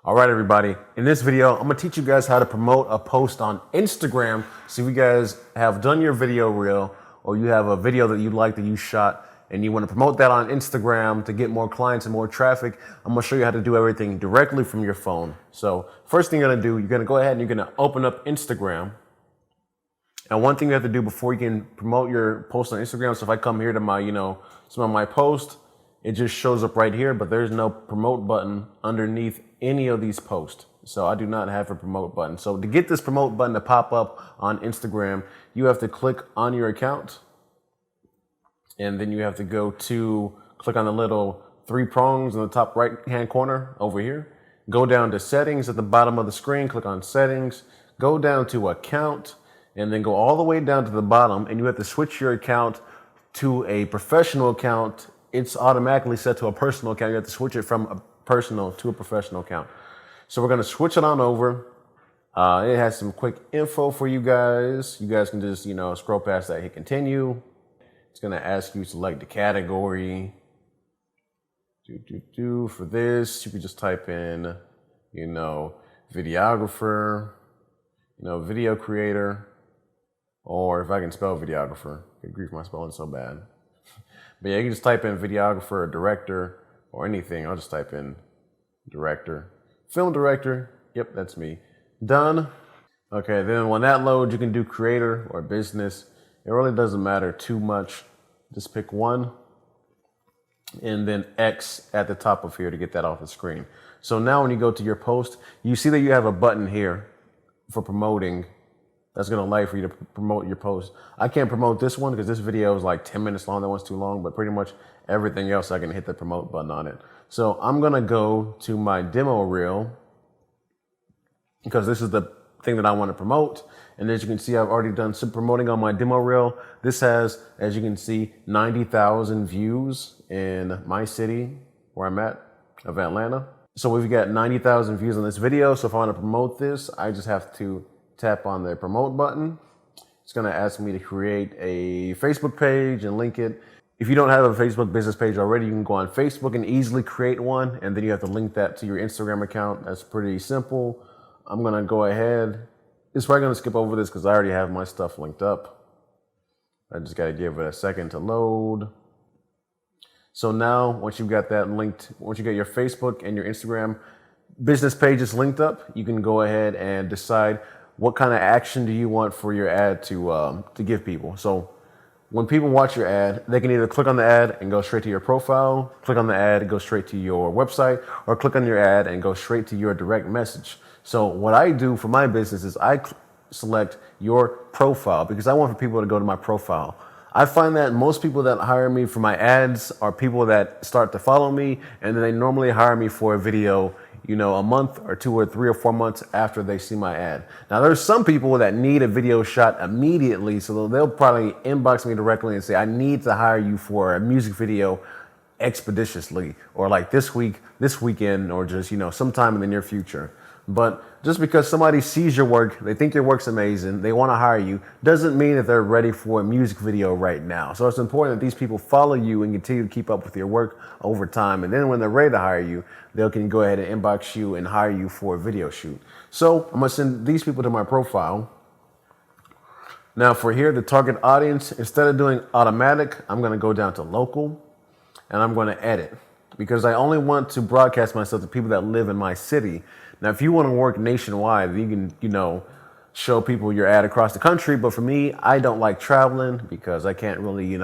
All right, everybody. In this video, I'm gonna teach you guys how to promote a post on Instagram. So if you guys have done your video reel or you have a video that you like that you shot and you wanna promote that on Instagram to get more clients and more traffic, I'm gonna show you how to do everything directly from your phone. So first thing you're gonna do, you're gonna go ahead and you're gonna open up Instagram. And one thing you have to do before you can promote your post on Instagram, so if I come here to my, some of my posts, it just shows up right here, but there's no promote button underneath any of these posts. So I do not have a promote button. So to get this promote button to pop up on Instagram, you have to click on your account. And then you have to click on the little three prongs in the top right-hand corner over here. Go down to settings at the bottom of the screen, click on settings, go down to account, and then go all the way down to the bottom, and you have to switch your account to a professional account. It's automatically set to a personal account. You have to switch it from a personal to a professional account. So we're gonna switch it on over. It has some quick info for you guys. You guys can just, scroll past that, hit continue. It's gonna ask you to select the category. For this, you can just type in, videographer, video creator, or if I can spell videographer. Good grief, my spelling's so bad. But yeah, you can just type in videographer or director or anything. I'll just type in director. Film director. Yep, that's me. Done. Okay, then when that loads, you can do creator or business. It really doesn't matter too much. Just pick one and then X at the top of here to get that off the screen. So now when you go to your post, you see that you have a button here for promoting. That's gonna allow for you to promote your post. I can't promote this one because this video is like 10 minutes long. That one's too long, but pretty much everything else I can hit the promote button on it. So I'm gonna go to my demo reel because this is the thing that I want to promote. And as you can see, I've already done some promoting on my demo reel. This has, as you can see, 90,000 views in my city where I'm at, of Atlanta. So we've got 90,000 views on this video. So if I want to promote this, I just have to tap on the promote button. It's gonna ask me to create a Facebook page and link it. If you don't have a Facebook business page already, you can go on Facebook and easily create one, and then you have to link that to your Instagram account. That's pretty simple. I'm gonna go ahead. It's probably gonna skip over this because I already have my stuff linked up. I just gotta give it a second to load. So now, once you've got that linked, once you get your Facebook and your Instagram business pages linked up, you can go ahead and decide what kind of action do you want for your ad to give people. So when people watch your ad, they can either click on the ad and go straight to your profile, click on the ad and go straight to your website, or click on your ad and go straight to your direct message. So what I do for my business is I select your profile because I want for people to go to my profile. I find that most people that hire me for my ads are people that start to follow me, and then they normally hire me for a video a month or 2 or 3 or 4 months after they see my ad. Now, there's some people that need a video shot immediately, so they'll probably inbox me directly and say, I need to hire you for a music video expeditiously, or like this week, this weekend, or just, sometime in the near future. But just because somebody sees your work, they think your work's amazing, they want to hire you, doesn't mean that they're ready for a music video right now. So it's important that these people follow you and continue to keep up with your work over time. And then when they're ready to hire you, they can go ahead and inbox you and hire you for a video shoot. So I'm going to send these people to my profile. Now for here, the target audience, instead of doing automatic, I'm going to go down to local and I'm going to edit because I only want to broadcast myself to people that live in my city. Now, if you want to work nationwide, you can, show people your ad across the country. But for me, I don't like traveling because I can't really,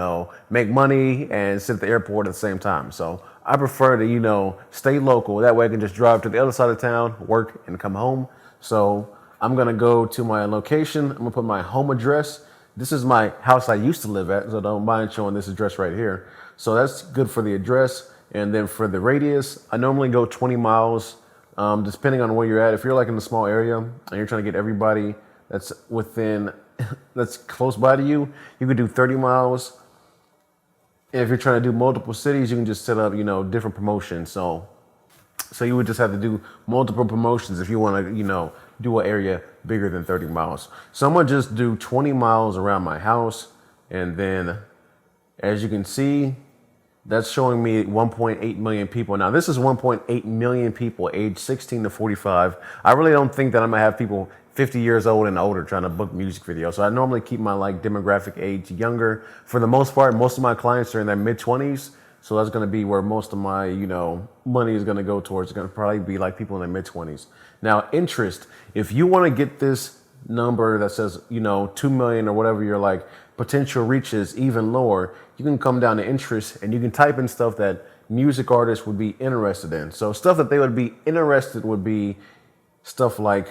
make money and sit at the airport at the same time. So I prefer to, stay local. That way I can just drive to the other side of town, work, and come home. So I'm going to go to my location. I'm going to put my home address. This is my house I used to live at, so don't mind showing this address right here. So that's good for the address. And then for the radius, I normally go 20 miles. Depending on where you're at. If you're like in a small area and you're trying to get everybody that's that's close by to you, you could do 30 miles. And if you're trying to do multiple cities, you can just set up, different promotions. So you would just have to do multiple promotions if you want to, do an area bigger than 30 miles. So I'm going to just do 20 miles around my house. And then as you can see, That's showing me 1.8 million people. Now, this is 1.8 million people aged 16 to 45. I really don't think that I'm gonna have people 50 years old and older trying to book music videos. So I normally keep my like demographic age younger. For the most part, most of my clients are in their mid 20s. So that's gonna be where most of my, money is gonna go towards. It's gonna probably be like people in their mid 20s. Now, interest, if you wanna get this number that says, 2 million or whatever your like potential reaches even lower, you can come down to interest and you can type in stuff that music artists would be interested in. So stuff that they would be interested would be stuff like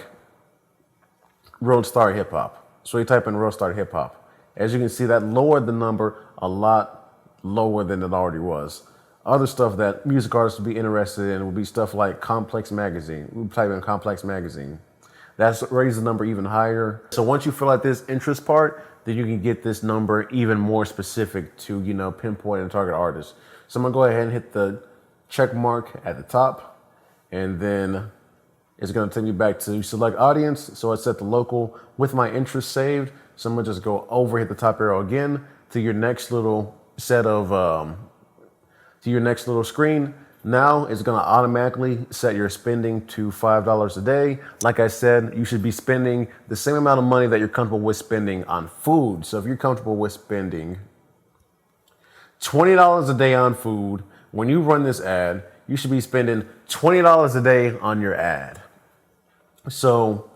Road Star Hip Hop. So you type in Road Star Hip Hop. As you can see, that lowered the number a lot lower than it already was. Other stuff that music artists would be interested in would be stuff like Complex Magazine. We type in Complex Magazine. That's raised the number even higher. So once you fill out this interest part, then you can get this number even more specific to, pinpoint and target artists. So I'm gonna go ahead and hit the check mark at the top, and then it's gonna take me back to select audience. So I set the local with my interest saved. So I'm gonna just go over, hit the top arrow again to your next little set of, to your next little screen. Now it's gonna automatically set your spending to $5 a day. Like I said, you should be spending the same amount of money that you're comfortable with spending on food. So if you're comfortable with spending $20 a day on food, when you run this ad, you should be spending $20 a day on your ad. So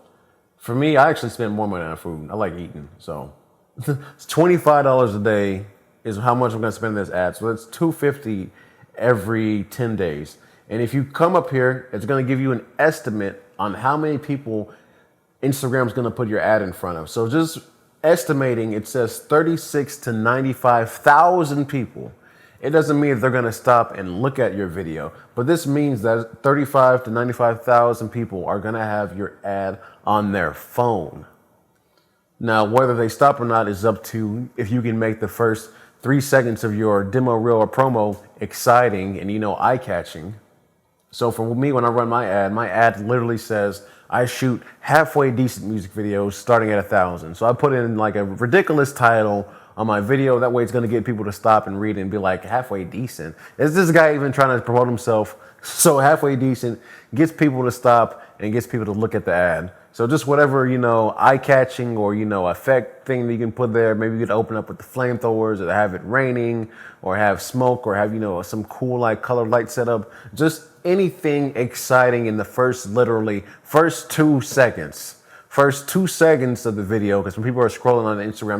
for me, I actually spend more money on food. I like eating. So it's $25 a day is how much I'm gonna spend in this ad. So it's $250 every 10 days. And if you come up here, it's gonna give you an estimate on how many people Instagram's gonna put your ad in front of. So just estimating, it says 36 to 95,000 people. It doesn't mean that they're gonna stop and look at your video, but this means that 35 to 95,000 people are gonna have your ad on their phone. Now, whether they stop or not is up to if you can make the first 3 seconds of your demo reel or promo exciting and, eye-catching. So for me, when I run my ad literally says I shoot halfway decent music videos starting at 1,000. So I put in like a ridiculous title on my video. That way it's gonna get people to stop and read and be like, halfway decent? Is this guy even trying to promote himself? So halfway decent gets people to stop and gets people to look at the ad. So just whatever, eye-catching or, effect thing that you can put there. Maybe you could open up with the flamethrowers or have it raining or have smoke or have, some cool like colored light setup. Just anything exciting in the first 2 seconds. First 2 seconds of the video, because when people are scrolling on Instagram,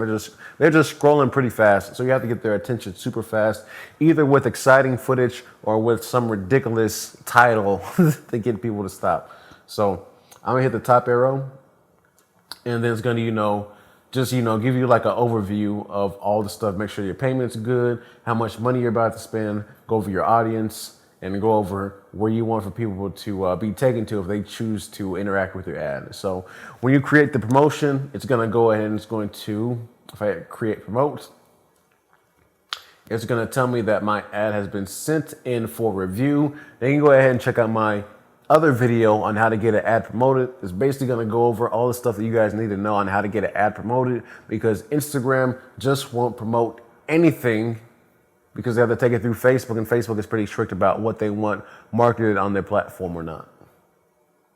they're just scrolling pretty fast. So you have to get their attention super fast, either with exciting footage or with some ridiculous title to get people to stop. So I'm gonna hit the top arrow, and then it's gonna, give you like an overview of all the stuff. Make sure your payment's good, how much money you're about to spend, go over your audience, and go over where you want for people to be taken to if they choose to interact with your ad. So when you create the promotion, it's gonna go ahead and it's going to, if I hit create promote, it's gonna tell me that my ad has been sent in for review. Then you can go ahead and check out my other video on how to get an ad promoted. It's basically gonna go over all the stuff that you guys need to know on how to get an ad promoted, because Instagram just won't promote anything because they have to take it through Facebook, and Facebook is pretty strict about what they want marketed on their platform or not.